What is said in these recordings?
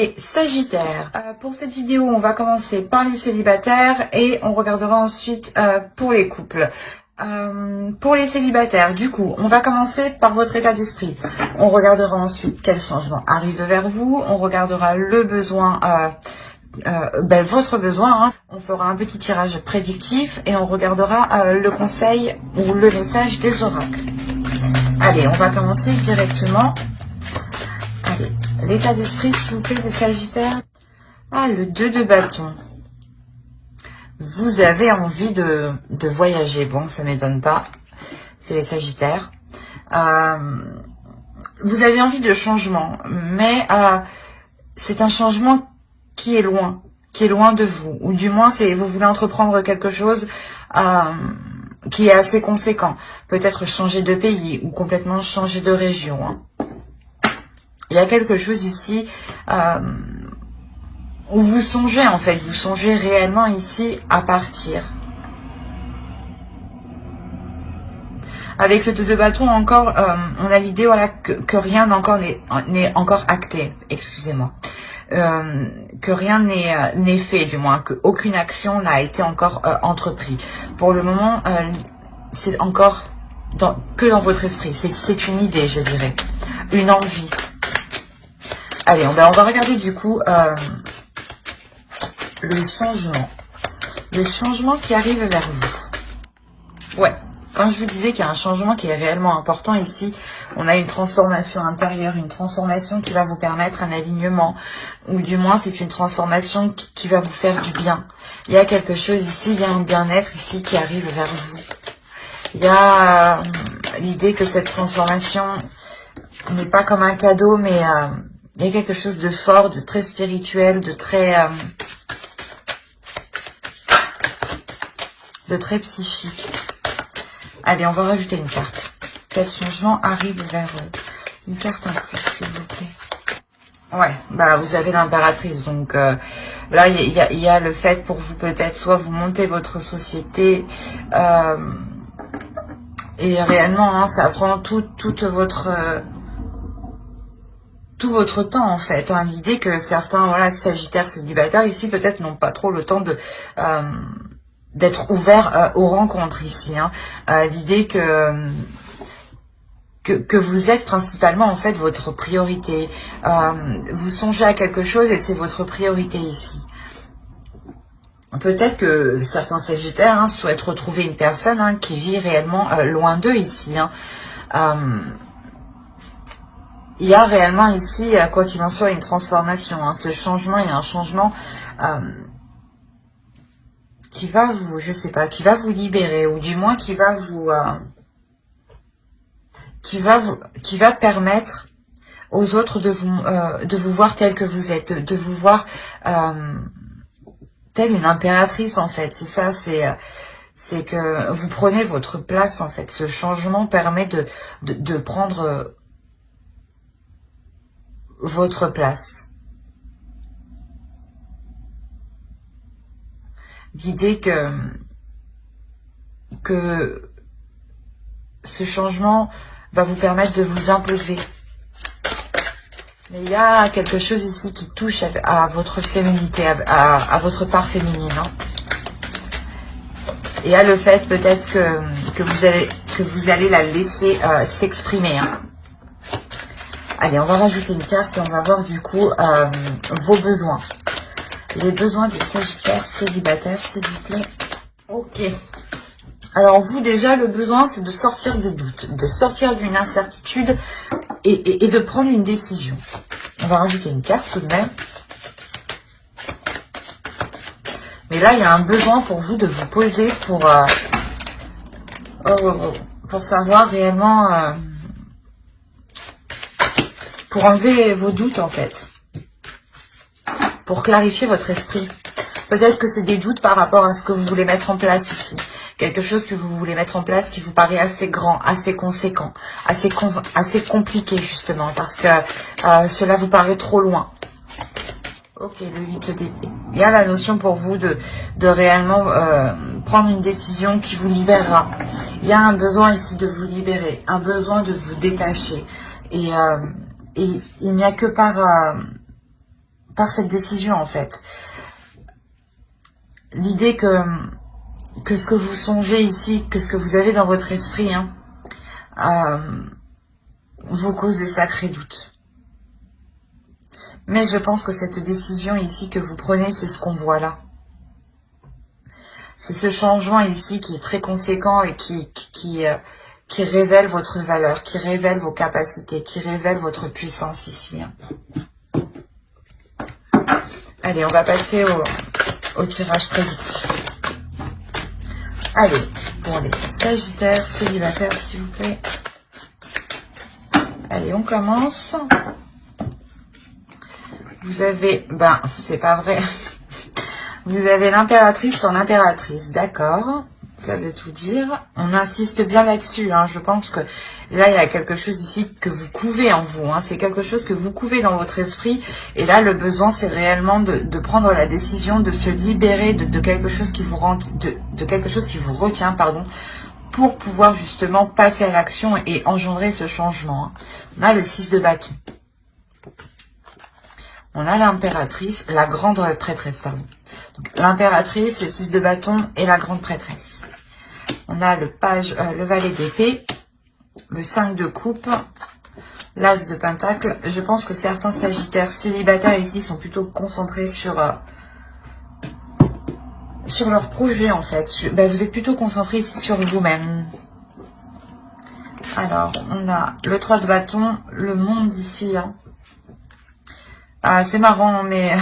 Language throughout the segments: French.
Et Sagittaire, pour cette vidéo, on va commencer par les célibataires et on regardera ensuite pour les couples. Pour les célibataires, du coup, on va commencer par votre état d'esprit. On regardera ensuite quel changement arrive vers vous. On regardera le besoin, votre besoin. Hein. On fera un petit tirage prédictif et on regardera le conseil ou le message des oracles. Allez, on va commencer directement. Allez, l'état d'esprit, s'il vous plaît, des Sagittaires. Ah, le 2 de bâton. Vous avez envie de voyager. Bon, ça ne m'étonne pas. C'est les Sagittaires. Vous avez envie de changement. Mais c'est un changement qui est loin de vous. Ou du moins, vous voulez entreprendre quelque chose qui est assez conséquent. Peut-être changer de pays ou complètement changer de région. Hein. Il y a quelque chose ici où vous songez en fait, vous songez réellement ici à partir. Avec le 2 de bâton encore, on a l'idée voilà, que rien n'est encore acté, excusez-moi. Que rien n'est fait, du moins, qu'aucune action n'a été encore entreprise. Pour le moment, c'est encore que dans votre esprit, c'est une idée, je dirais, une envie. Allez, on va regarder du coup le changement qui arrive vers vous. Ouais, quand je vous disais qu'il y a un changement qui est réellement important ici, on a une transformation intérieure, une transformation qui va vous permettre un alignement, ou du moins c'est une transformation qui va vous faire du bien. Il y a quelque chose ici, il y a un bien-être ici qui arrive vers vous. Il y a l'idée que cette transformation n'est pas comme un cadeau, mais il y a quelque chose de fort, de très spirituel, de très psychique. Allez, on va rajouter une carte. Quel changement arrive vers eux? Une carte en plus, s'il vous plaît. Ouais, bah vous avez l'impératrice. Donc là, il y a le fait pour vous peut-être, soit vous montez votre société et réellement, hein, ça prend tout votre temps en fait. Hein. L'idée que certains, voilà, Sagittaires célibataires ici peut-être n'ont pas trop le temps de d'être ouverts aux rencontres ici. Hein. L'idée que vous êtes principalement en fait votre priorité. Vous songez à quelque chose et c'est votre priorité ici. Peut-être que certains Sagittaires hein, souhaitent retrouver une personne hein, qui vit réellement loin d'eux ici. Hein. Il y a réellement ici, quoi qu'il en soit, une transformation. Hein. Ce changement, il y a un changement qui va vous, je sais pas, qui va vous libérer, ou du moins qui va vous, qui va permettre aux autres de vous voir tel que vous êtes, de vous voir telle une impératrice en fait. C'est ça, c'est que vous prenez votre place en fait. Ce changement permet de prendre votre place. L'idée que ce changement va vous permettre de vous imposer. Mais il y a quelque chose ici qui touche à votre féminité, à votre part féminine. Hein. Et à le fait peut-être que vous allez la laisser s'exprimer. Hein. Allez, on va rajouter une carte et on va voir du coup vos besoins. Les besoins des Sagittaires célibataires, s'il vous plaît. Ok. Alors vous déjà, le besoin, c'est de sortir des doutes, de sortir d'une incertitude et de prendre une décision. On va rajouter une carte tout de même. Mais là, il y a un besoin pour vous de vous poser pour savoir réellement... pour enlever vos doutes en fait. Pour clarifier votre esprit. Peut-être que c'est des doutes par rapport à ce que vous voulez mettre en place ici. Quelque chose que vous voulez mettre en place qui vous paraît assez grand, assez conséquent, assez compliqué justement, parce que cela vous paraît trop loin. Ok, le 8 d'épée. Il y a la notion pour vous de réellement prendre une décision qui vous libérera. Il y a un besoin ici de vous libérer, un besoin de vous détacher. Et il n'y a que par par cette décision en fait. L'idée que ce que vous songez ici, que ce que vous avez dans votre esprit, hein, vous cause de sacrés doutes. Mais je pense que cette décision ici que vous prenez, c'est ce qu'on voit là. C'est ce changement ici qui est très conséquent et qui révèle votre valeur, qui révèle vos capacités, qui révèle votre puissance ici. Allez, on va passer au tirage prédictif. Allez, pour les Sagittaires célibataires, s'il vous plaît. Allez, on commence. Vous avez, c'est pas vrai. Vous avez l'impératrice sur l'impératrice, d'accord. Ça veut tout dire. On insiste bien là-dessus, hein. Je pense que là, il y a quelque chose ici que vous couvez en vous. Hein. C'est quelque chose que vous couvez dans votre esprit. Et là, le besoin, c'est réellement de prendre la décision de se libérer de quelque chose qui vous rend, de quelque chose qui vous retient, pardon, pour pouvoir justement passer à l'action et engendrer ce changement. Hein. On a le 6 de bâton. On a l'impératrice, la grande prêtresse, pardon. L'impératrice, le 6 de bâton et la grande prêtresse. On a le valet d'épée, le 5 de coupe, l'as de pentacle. Je pense que certains sagittaires célibataires ici sont plutôt concentrés sur leur projet en fait. Vous êtes plutôt concentrés ici sur vous-même. Alors, on a le 3 de bâton, le monde ici. Hein. Ah, c'est marrant, mais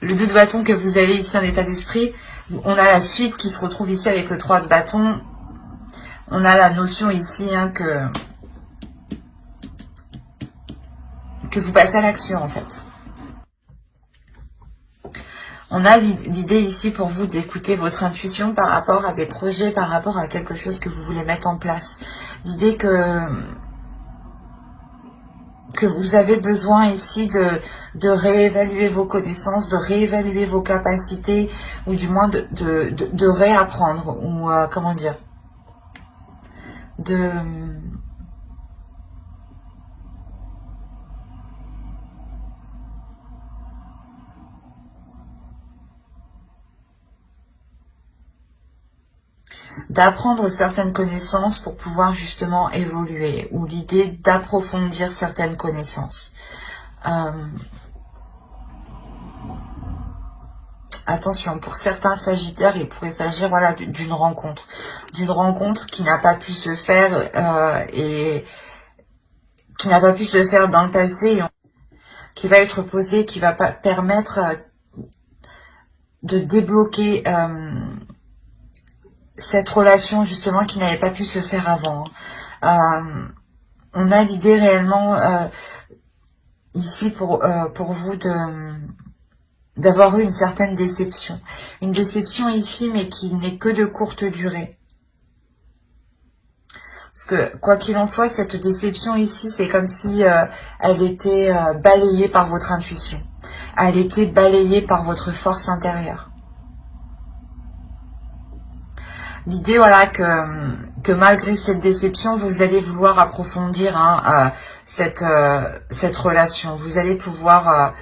le 2 de bâton que vous avez ici en état d'esprit, on a la suite qui se retrouve ici avec le 3 de bâton. On a la notion ici hein, que vous passez à l'action en fait. On a l'idée ici pour vous d'écouter votre intuition par rapport à des projets, par rapport à quelque chose que vous voulez mettre en place. L'idée que vous avez besoin ici de réévaluer vos connaissances, de réévaluer vos capacités, ou du moins de réapprendre, ou comment dire, d'apprendre certaines connaissances pour pouvoir justement évoluer, ou l'idée d'approfondir certaines connaissances. Attention, pour certains sagittaires, il pourrait s'agir voilà, d'une rencontre qui n'a pas pu se faire et qui n'a pas pu se faire dans le passé, qui va être posée, qui va permettre de débloquer cette relation justement qui n'avait pas pu se faire avant. On a l'idée réellement ici pour vous d'avoir eu une certaine déception. Une déception ici, mais qui n'est que de courte durée. Parce que, quoi qu'il en soit, cette déception ici, c'est comme si elle était balayée par votre intuition. Elle était balayée par votre force intérieure. L'idée, voilà, que malgré cette déception, vous allez vouloir approfondir hein, cette relation. Vous allez pouvoir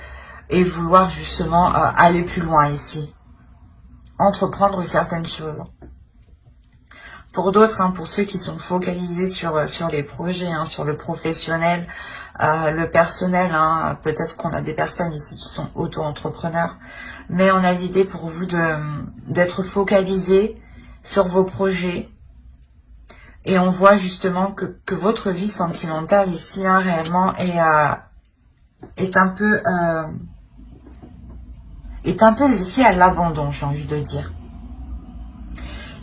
et vouloir justement aller plus loin ici. Entreprendre certaines choses. Pour d'autres, hein, pour ceux qui sont focalisés sur les projets, hein, sur le professionnel, le personnel, hein, peut-être qu'on a des personnes ici qui sont auto-entrepreneurs, mais on a l'idée pour vous d'être focalisés sur vos projets. Et on voit justement que votre vie sentimentale ici, hein, réellement, est un peu laissée à l'abandon, j'ai envie de dire.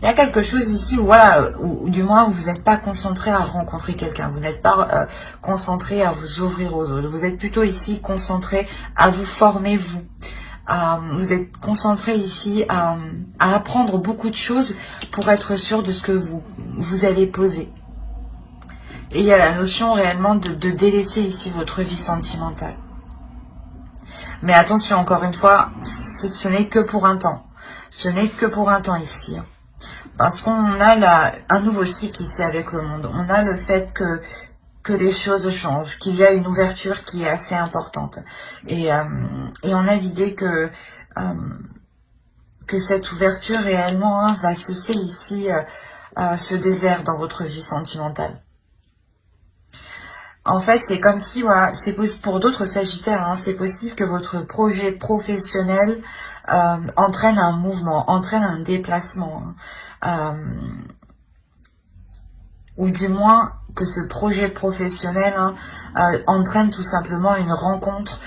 Il y a quelque chose ici où, voilà, ou du moins vous n'êtes pas concentré à rencontrer quelqu'un, vous n'êtes pas concentré à vous ouvrir aux autres, vous êtes plutôt ici concentré à vous former vous. Vous êtes concentré ici à apprendre beaucoup de choses pour être sûr de ce que vous allez poser. Et il y a la notion réellement de délaisser ici votre vie sentimentale. Mais attention, encore une fois, ce n'est que pour un temps. Ce n'est que pour un temps ici. Parce qu'on a un nouveau cycle ici avec le monde. On a le fait que que les choses changent, qu'il y a une ouverture qui est assez importante. Et on a l'idée que cette ouverture réellement va cesser ici ce désert dans votre vie sentimentale. En fait, c'est comme si, voilà, c'est possible pour d'autres Sagittaires, hein, c'est possible que votre projet professionnel entraîne un mouvement, entraîne un déplacement, hein, ou du moins que ce projet professionnel entraîne tout simplement une rencontre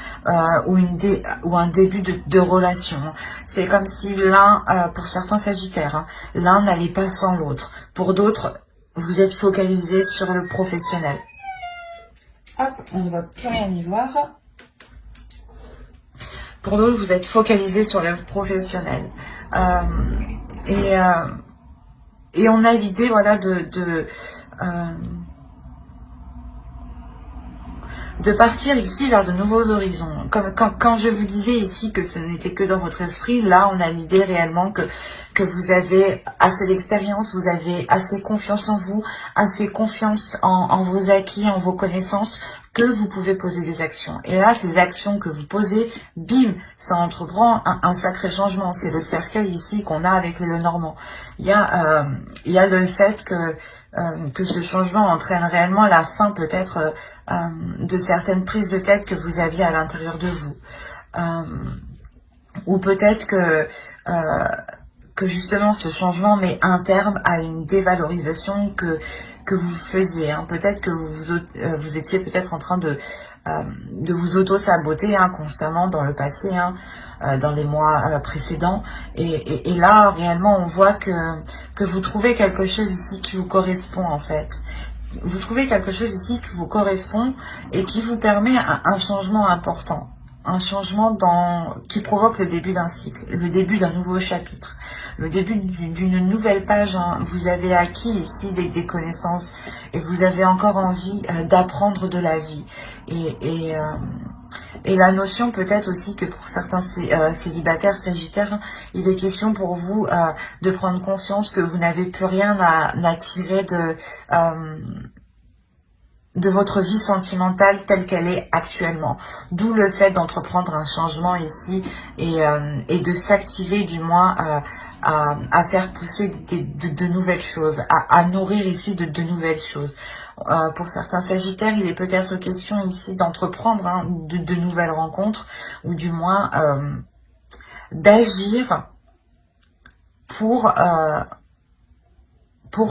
ou un début de relation. C'est comme si l'un, pour certains Sagittaires, hein, l'un n'allait pas sans l'autre. Pour d'autres, vous êtes focalisé sur le professionnel. Hop, on ne va plus rien y voir. Pour d'autres, vous êtes focalisé sur le professionnel. Et on a l'idée, voilà, de partir ici vers de nouveaux horizons. Comme quand je vous disais ici que ce n'était que dans votre esprit, là on a l'idée réellement que vous avez assez d'expérience, vous avez assez confiance en vous, assez confiance en vos acquis, en vos connaissances, que vous pouvez poser des actions. Et là, ces actions que vous posez, bim, ça entreprend un sacré changement. C'est le cercueil ici qu'on a avec le Normand. Il y a le fait que ce changement entraîne réellement la fin peut-être de certaines prises de tête que vous aviez à l'intérieur de vous. Ou peut-être que justement ce changement met un terme à une dévalorisation que vous faisiez. Hein. Peut-être que vous étiez peut-être en train de vous auto-saboter constamment dans le passé, dans les mois précédents. Et là, réellement, on voit que vous trouvez quelque chose ici qui vous correspond en fait. Vous trouvez quelque chose ici qui vous correspond et qui vous permet un changement important. Un changement qui provoque le début d'un cycle, le début d'un nouveau chapitre, le début d'une nouvelle page. Hein. Vous avez acquis ici des connaissances et vous avez encore envie d'apprendre de la vie. Et la notion peut-être aussi que pour certains célibataires, sagittaires, il est question pour vous de prendre conscience que vous n'avez plus rien à tirer de votre vie sentimentale telle qu'elle est actuellement. D'où le fait d'entreprendre un changement ici et de s'activer du moins à faire pousser de nouvelles choses, à nourrir ici de nouvelles choses. Pour certains Sagittaires, il est peut-être question ici d'entreprendre de nouvelles rencontres ou du moins d'agir pour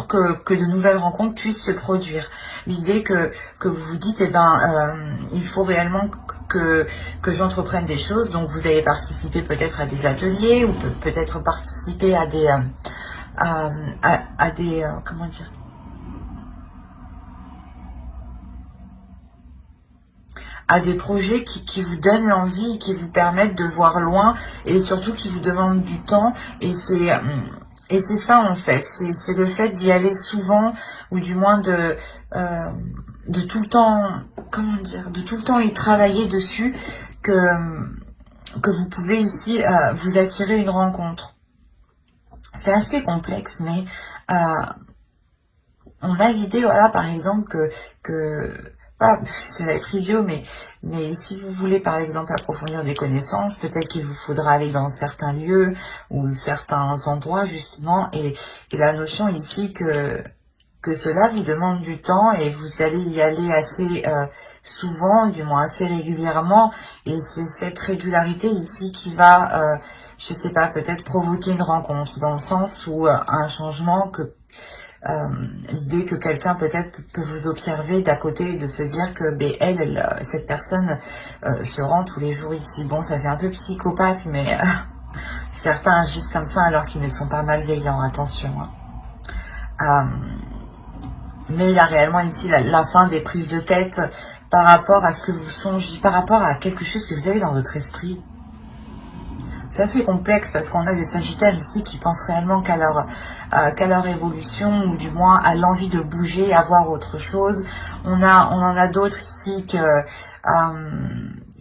que de nouvelles rencontres puissent se produire. L'idée que vous vous dites, il faut réellement que j'entreprenne des choses. Donc vous allez participer peut-être à des ateliers ou peut-être participer à des comment dire, à des projets qui vous donnent l'envie, qui vous permettent de voir loin et surtout qui vous demandent du temps. Et c'est ça en fait, c'est le fait d'y aller souvent ou du moins de tout le temps, comment dire, de tout le temps y travailler dessus que vous pouvez ici vous attirer une rencontre. C'est assez complexe, mais on a l'idée, voilà, par exemple que voilà, ça va être idiot, mais si vous voulez par exemple approfondir des connaissances, peut-être qu'il vous faudra aller dans certains lieux ou certains endroits justement, et la notion ici que cela vous demande du temps et vous allez y aller assez souvent, du moins assez régulièrement, et c'est cette régularité ici qui va, je sais pas, peut-être provoquer une rencontre, dans le sens où un changement que l'idée que quelqu'un peut-être peut vous observer d'à côté et de se dire que cette personne se rend tous les jours ici. Bon, ça fait un peu psychopathe, mais certains agissent comme ça alors qu'ils ne sont pas malveillants, attention. Mais il y a réellement ici la fin des prises de tête par rapport à ce que vous songez, par rapport à quelque chose que vous avez dans votre esprit. C'est assez complexe parce qu'on a des Sagittaires ici qui pensent réellement qu'à leur évolution ou du moins à l'envie de bouger, à voir autre chose. On en a d'autres ici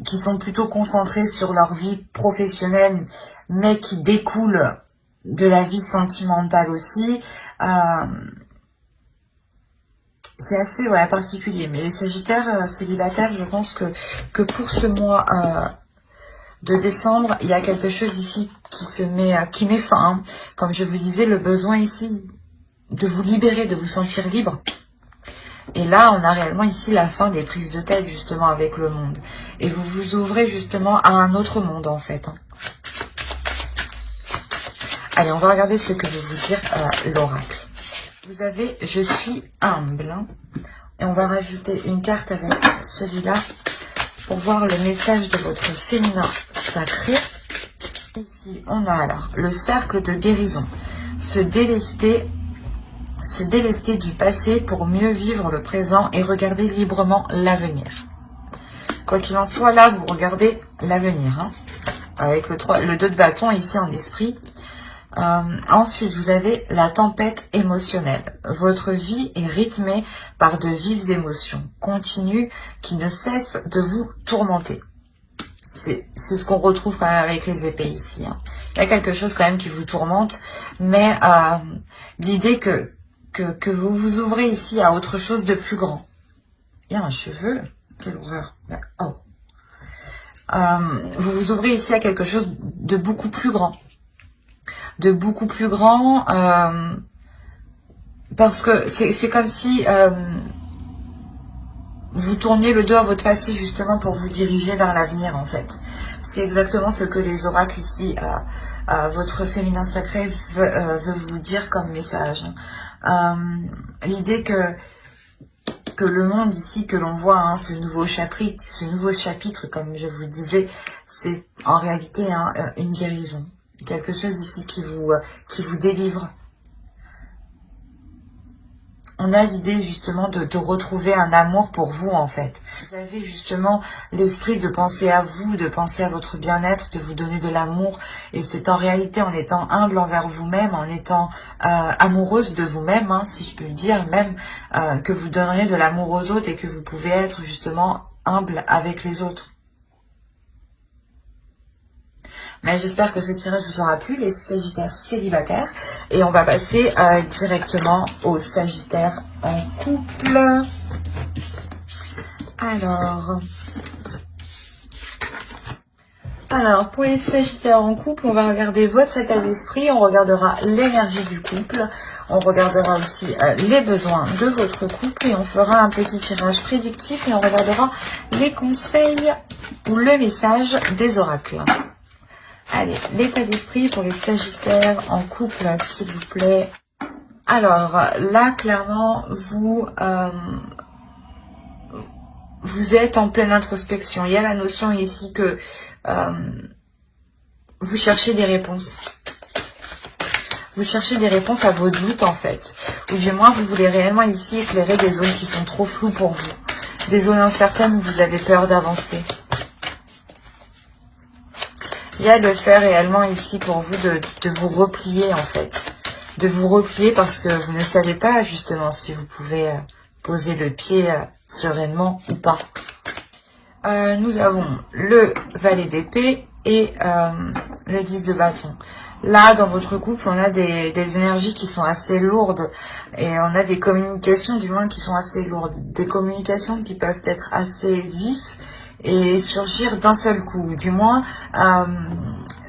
qui sont plutôt concentrés sur leur vie professionnelle mais qui découlent de la vie sentimentale aussi. c'est assez particulier. Mais les Sagittaires célibataires, je pense que pour ce mois de décembre, il y a quelque chose ici qui met fin. Hein. Comme je vous disais, le besoin ici de vous libérer, de vous sentir libre. Et là, on a réellement ici la fin des prises de tête, justement, avec le monde. Et vous vous ouvrez, justement, à un autre monde, en fait. Hein. Allez, on va regarder ce que veut vous dire l'oracle. Vous avez « Je suis humble hein. ». Et on va rajouter une carte avec celui-là pour voir le message de votre féminin sacré. Ici, on a alors le cercle de guérison. Se délester du passé pour mieux vivre le présent et regarder librement l'avenir. Quoi qu'il en soit, là, vous regardez l'avenir. Hein, avec le 2 de bâton ici en esprit. Ensuite, vous avez la tempête émotionnelle. Votre vie est rythmée par de vives émotions continues qui ne cessent de vous tourmenter. C'est ce qu'on retrouve quand même avec les épées ici. Hein. Il y a quelque chose quand même qui vous tourmente, mais l'idée que vous vous ouvrez ici à autre chose de plus grand. Il y a un cheveu, quelle horreur. Oh. Vous vous ouvrez ici à quelque chose de beaucoup plus grand. De beaucoup plus grand, parce que c'est comme si vous tourniez le dos à votre passé justement pour vous diriger vers l'avenir en fait. C'est exactement ce que les oracles ici, votre féminin sacré veut vous dire comme message. L'idée que le monde ici que l'on voit, hein, ce nouveau chapitre, comme je vous disais, c'est en réalité une guérison. Quelque chose ici qui vous délivre. On a l'idée justement de retrouver un amour pour vous en fait. Vous avez justement l'esprit de penser à vous, de penser à votre bien-être, de vous donner de l'amour. Et c'est en réalité en étant humble envers vous-même, en étant amoureuse de vous-même, hein, si je peux le dire, même que vous donnerez de l'amour aux autres et que vous pouvez être justement humble avec les autres. Mais j'espère que ce tirage vous aura plu, les Sagittaires célibataires. Et on va passer directement aux Sagittaires en couple. Alors, pour les Sagittaires en couple, on va regarder votre état d'esprit. On regardera l'énergie du couple. On regardera aussi les besoins de votre couple. Et on fera un petit tirage prédictif. Et on regardera les conseils ou le message des oracles. Allez, l'état d'esprit pour les Sagittaires en couple, s'il vous plaît. Alors, là, clairement, vous êtes en pleine introspection. Il y a la notion ici que vous cherchez des réponses. Vous cherchez des réponses à vos doutes, en fait. Ou du moins, vous voulez réellement ici éclairer des zones qui sont trop floues pour vous. Des zones incertaines où vous avez peur d'avancer. Il y a le fait réellement ici pour vous de vous replier en fait. De vous replier parce que vous ne savez pas justement si vous pouvez poser le pied sereinement ou pas. Nous avons le valet d'épée et le 10 de bâton. Là, dans votre couple, on a des énergies qui sont assez lourdes et on a des communications du moins qui sont assez lourdes. Des communications qui peuvent être assez vives et surgir d'un seul coup. Du moins,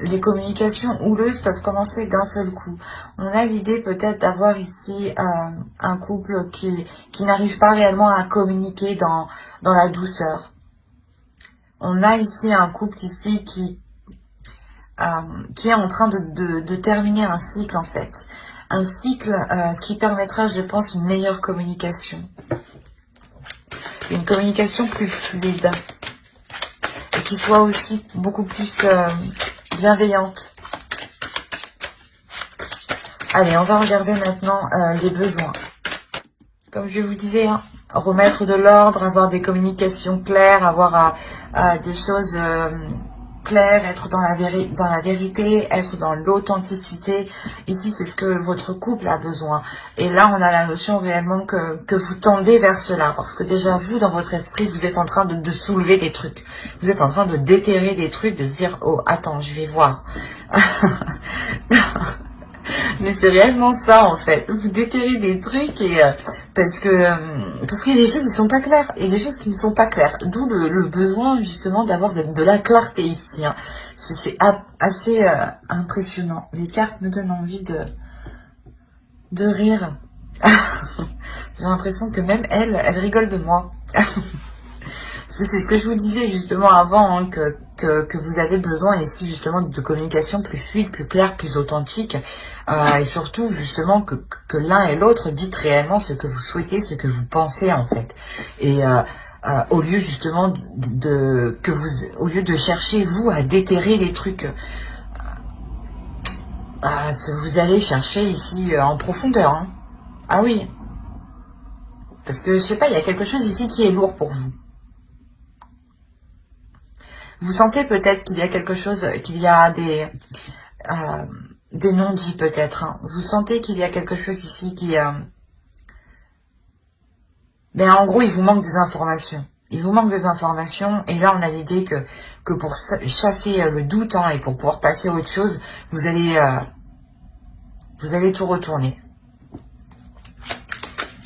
les communications houleuses peuvent commencer d'un seul coup. On a l'idée peut-être d'avoir ici un couple qui n'arrive pas réellement à communiquer dans la douceur. On a ici un couple ici qui est en train de terminer un cycle en fait. Un cycle qui permettra, je pense, une meilleure communication. Une communication plus fluide. Et qui soit aussi beaucoup plus bienveillante. Allez, on va regarder maintenant les besoins. Comme je vous disais, hein, remettre de l'ordre, avoir des communications claires, avoir des choses claires, être dans la vérité, être dans l'authenticité. Ici, c'est ce que votre couple a besoin. Et là, on a la notion réellement que vous tendez vers cela. Parce que déjà, vous, dans votre esprit, vous êtes en train de soulever des trucs. Vous êtes en train de déterrer des trucs, de se dire, oh, attends, je vais voir. Mais c'est réellement ça, en fait. Vous déterrez des trucs et Parce qu'il y a des choses qui ne sont pas claires. Il y a des choses qui ne sont pas claires. D'où le besoin justement d'avoir de la clarté ici. Hein. C'est assez impressionnant. Les cartes me donnent envie de rire. J'ai l'impression que même elle rigole de moi. C'est ce que je vous disais justement avant, hein, que vous avez besoin ici justement de communication plus fluide, plus claire, plus authentique. Et surtout justement que l'un et l'autre dites réellement ce que vous souhaitez, ce que vous pensez en fait. Et au lieu justement au lieu de chercher vous à déterrer les trucs, vous allez chercher ici en profondeur. Hein. Ah oui. Parce que je sais pas, il y a quelque chose ici qui est lourd pour vous. Vous sentez peut-être qu'il y a quelque chose, qu'il y a des non-dits peut-être. Hein. Vous sentez qu'il y a quelque chose ici qui... Ben, en gros, il vous manque des informations. Il vous manque des informations. Et là, on a l'idée que pour chasser le doute, hein, et pour pouvoir passer à autre chose, vous allez tout retourner.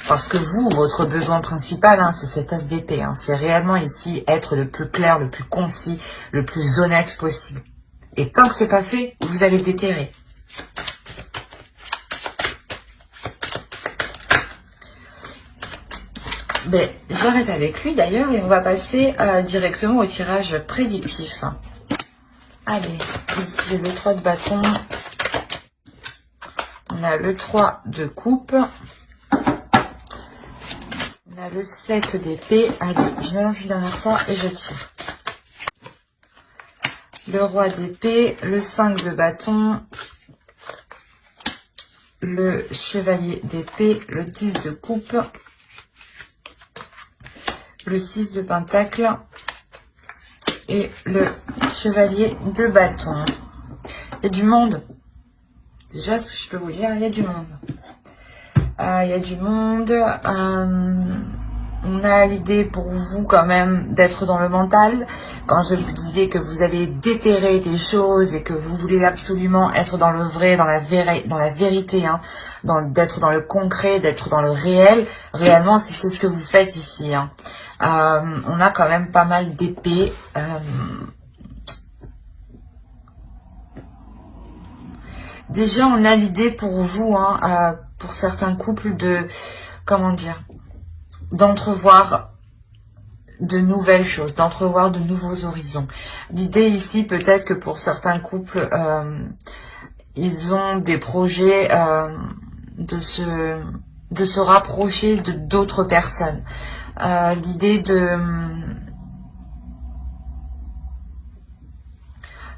Parce que vous, votre besoin principal, hein, c'est cet as d'épée. Hein. C'est réellement ici être le plus clair, le plus concis, le plus honnête possible. Et tant que c'est pas fait, vous allez déterrer. Ben, j'arrête avec lui d'ailleurs et on va passer directement au tirage prédictif. Allez, ici le 3 de bâton. On a le 3 de coupe. On a le 7 d'épée. Allez, je mélange une dernière fois et je tire. Le roi d'épée, le 5 de bâton, le chevalier d'épée, le 10 de coupe, le 6 de pentacle et le chevalier de bâton. Il y a du monde. Déjà, ce que je peux vous dire, il y a du monde. Il y a du monde. On a l'idée pour vous quand même d'être dans le mental. Quand je vous disais que vous allez déterrer des choses et que vous voulez absolument être dans le vrai, dans la vérité, hein, d'être dans le concret, d'être dans le réel. Réellement, c'est ce que vous faites ici. Hein. On a quand même pas mal d'épées. Déjà, on a l'idée pour vous, hein, pour certains couples, comment dire, d'entrevoir de nouvelles choses, d'entrevoir de nouveaux horizons. L'idée ici, peut-être que pour certains couples, ils ont des projets de se rapprocher de d'autres personnes. L'idée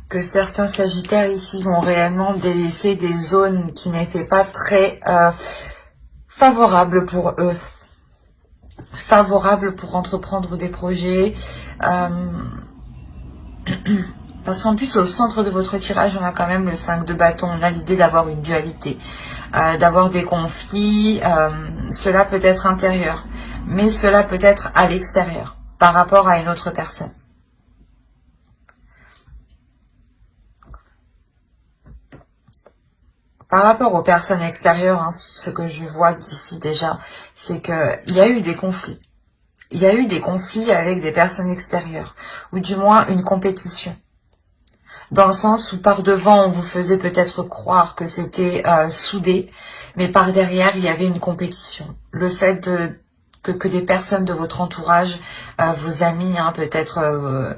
que certains sagittaires ici vont réellement délaisser des zones qui n'étaient pas très favorables pour eux. Favorables pour entreprendre des projets. Parce qu'en plus, au centre de votre tirage, on a quand même le 5 de bâton. On a l'idée d'avoir une dualité, d'avoir des conflits. Cela peut être intérieur, mais cela peut être à l'extérieur, par rapport à une autre personne. Par rapport aux personnes extérieures, hein, ce que je vois d'ici déjà, c'est qu'il y a eu des conflits. Il y a eu des conflits avec des personnes extérieures, ou du moins une compétition. Dans le sens où par devant, on vous faisait peut-être croire que c'était soudé, mais par derrière, il y avait une compétition. Le fait que des personnes de votre entourage, vos amis, hein, peut-être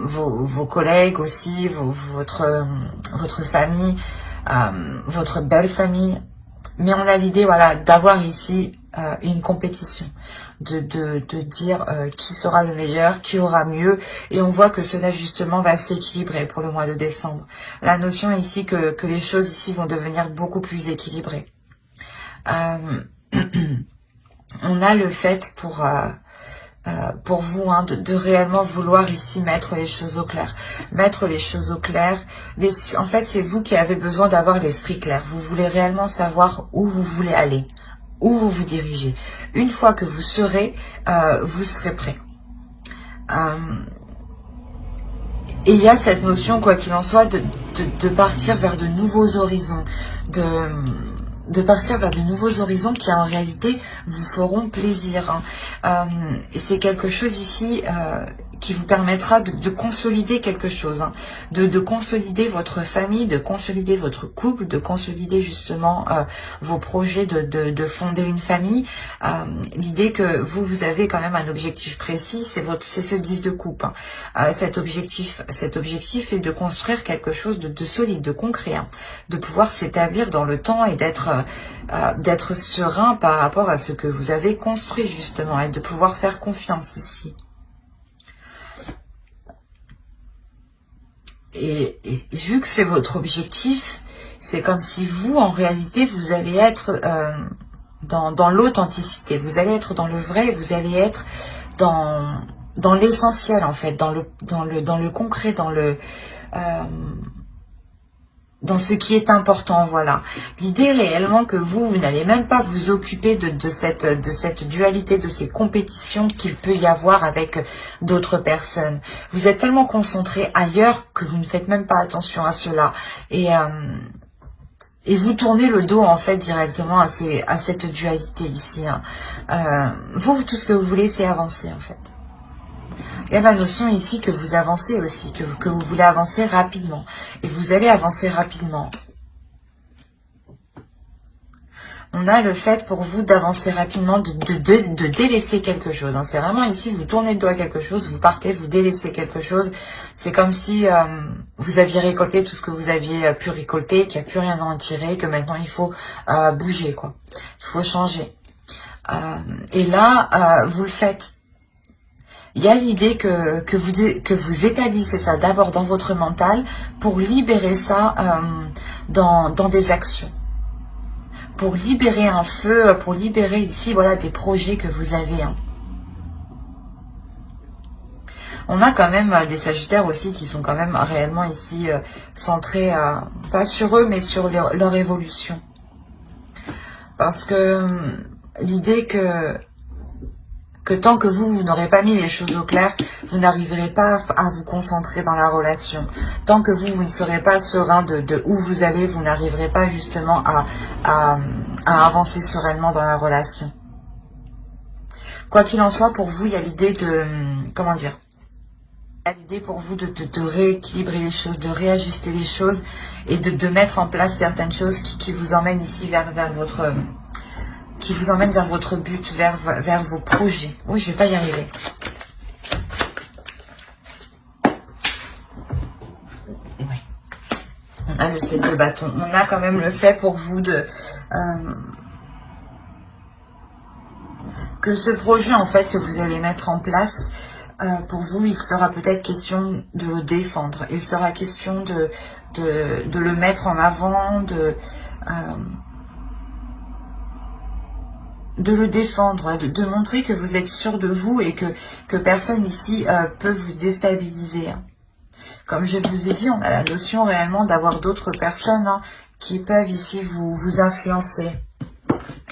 vos collègues aussi, votre famille, votre belle famille, mais on a l'idée, voilà, d'avoir ici une compétition, de dire qui sera le meilleur, qui aura mieux, et on voit que cela justement va s'équilibrer pour le mois de décembre. La notion ici que les choses ici vont devenir beaucoup plus équilibrées. On a le fait pour vous, hein, de réellement vouloir ici mettre les choses au clair. Mettre les choses au clair. En fait, c'est vous qui avez besoin d'avoir l'esprit clair. Vous voulez réellement savoir où vous voulez aller, où vous vous dirigez. Une fois que vous serez prêt. Et il y a cette notion, quoi qu'il en soit, de partir vers de nouveaux horizons, de partir vers de nouveaux horizons qui en réalité vous feront plaisir. Et c'est quelque chose ici qui vous permettra de consolider quelque chose, de consolider votre famille, de consolider votre couple, de consolider justement vos projets de fonder une famille. L'idée que vous avez quand même un objectif précis, c'est ce 10 de coupe. Cet objectif est de construire quelque chose de solide, de concret, de pouvoir s'établir dans le temps et d'être serein par rapport à ce que vous avez construit justement et de pouvoir faire confiance ici. Et vu que c'est votre objectif, c'est comme si vous, en réalité, vous allez être dans l'authenticité, vous allez être dans le vrai, vous allez être dans l'essentiel en fait, dans le concret, dans ce qui est important, voilà. L'idée réellement que vous n'allez même pas vous occuper de cette dualité, de ces compétitions qu'il peut y avoir avec d'autres personnes. Vous êtes tellement concentré ailleurs que vous ne faites même pas attention à cela. Et vous tournez le dos en fait directement à cette dualité ici. Vous, tout ce que vous voulez, c'est avancer en fait. Il y a la notion ici que vous avancez aussi, que vous voulez avancer rapidement. Et vous allez avancer rapidement. On a le fait pour vous d'avancer rapidement, de délaisser quelque chose. C'est vraiment ici, vous tournez le dos à quelque chose, vous partez, vous délaissez quelque chose. C'est comme si vous aviez récolté tout ce que vous aviez pu récolter, qu'il n'y a plus rien à en tirer, que maintenant il faut bouger, quoi. Il faut changer. Et là, vous le faites. Il y a l'idée que vous établissez ça d'abord dans votre mental pour libérer ça dans des actions. Pour libérer un feu, pour libérer ici voilà, des projets que vous avez. On a quand même des sagittaires aussi qui sont quand même réellement ici centrés, pas sur eux, mais sur leur évolution. Parce que l'idée que tant que vous n'aurez pas mis les choses au clair, vous n'arriverez pas à vous concentrer dans la relation. Tant que vous ne serez pas serein de où vous allez, vous n'arriverez pas justement à avancer sereinement dans la relation. Quoi qu'il en soit, pour vous, il y a l'idée de... Comment dire ? Il y a l'idée pour vous de rééquilibrer les choses, de réajuster les choses et de mettre en place certaines choses qui vous emmènent ici vers votre... qui vous emmène vers votre but, vers vos projets. Oui, je vais pas y arriver. Oui. On a le 7 de bâton. On a quand même le fait pour vous que ce projet, en fait, que vous allez mettre en place, pour vous, il sera peut-être question de le défendre. Il sera question de le mettre en avant, de le défendre, de montrer que vous êtes sûr de vous et que personne ici peut vous déstabiliser. Comme je vous ai dit, on a la notion réellement d'avoir d'autres personnes qui peuvent ici vous influencer.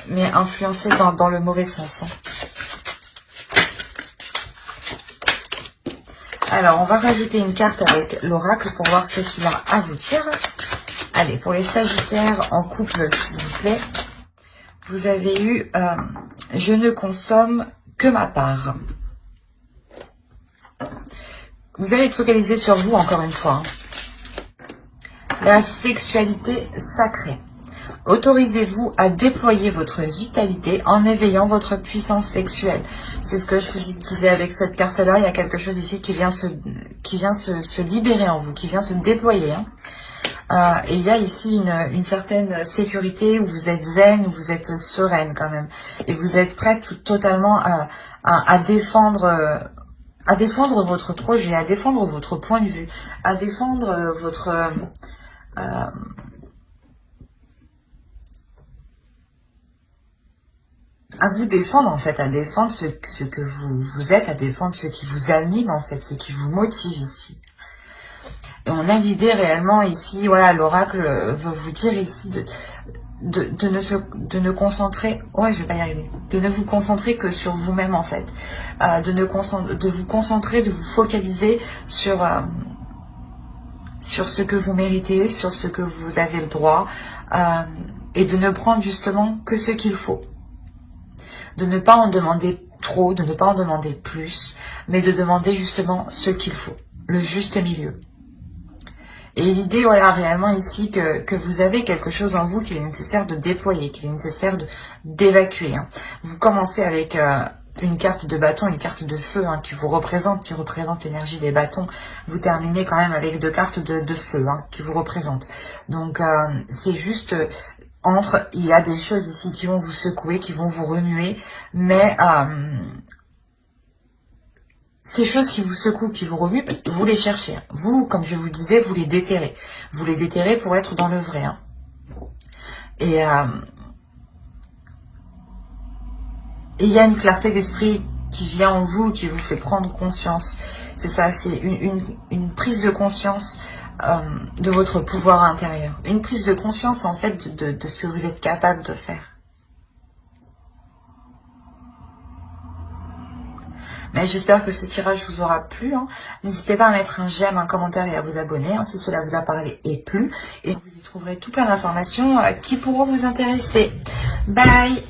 Mais influencer dans le mauvais sens. Alors, on va rajouter une carte avec l'oracle pour voir ce qu'il a à vous dire. Allez, pour les sagittaires en couple, s'il vous plaît. Vous avez eu « Je ne consomme que ma part ». Vous allez être focalisé sur vous, encore une fois. La sexualité sacrée. Autorisez-vous à déployer votre vitalité en éveillant votre puissance sexuelle. C'est ce que je vous disais avec cette carte-là. Il y a quelque chose ici qui vient se libérer en vous, qui vient se déployer. Et il y a ici une certaine sécurité où vous êtes zen, où vous êtes sereine quand même. Et vous êtes prête totalement à défendre votre projet, à défendre votre point de vue, à défendre à vous défendre en fait, à défendre ce que vous êtes, à défendre ce qui vous anime en fait, ce qui vous motive ici. Et on a l'idée réellement ici, voilà, l'oracle veut vous dire ici de ne concentrer, ouais, je vais pas y arriver, de ne vous concentrer que sur vous-même en fait, de vous concentrer, de vous focaliser sur ce que vous méritez, sur ce que vous avez le droit, et de ne prendre justement que ce qu'il faut. De ne pas en demander trop, de ne pas en demander plus, mais de demander justement ce qu'il faut, le juste milieu. Et l'idée, voilà, réellement ici, que vous avez quelque chose en vous qu'il est nécessaire de déployer, qu'il est nécessaire d'évacuer. Hein. Vous commencez avec une carte de bâton, une carte de feu hein, qui représente l'énergie des bâtons. Vous terminez quand même avec 2 cartes de feu hein, qui vous représentent. Donc, c'est juste... il y a des choses ici qui vont vous secouer, qui vont vous remuer, mais ces choses qui vous secouent, qui vous remuent, vous les cherchez. Vous, comme je vous disais, vous les déterrez. Vous les déterrez pour être dans le vrai. Hein. Et il y a une clarté d'esprit qui vient en vous, qui vous fait prendre conscience. C'est ça, c'est une prise de conscience de votre pouvoir intérieur. Une prise de conscience, en fait, de ce que vous êtes capable de faire. Mais j'espère que ce tirage vous aura plu. Hein. N'hésitez pas à mettre un j'aime, un commentaire et à vous abonner hein, si cela vous a parlé et plu. Et vous y trouverez tout plein d'informations qui pourront vous intéresser. Bye!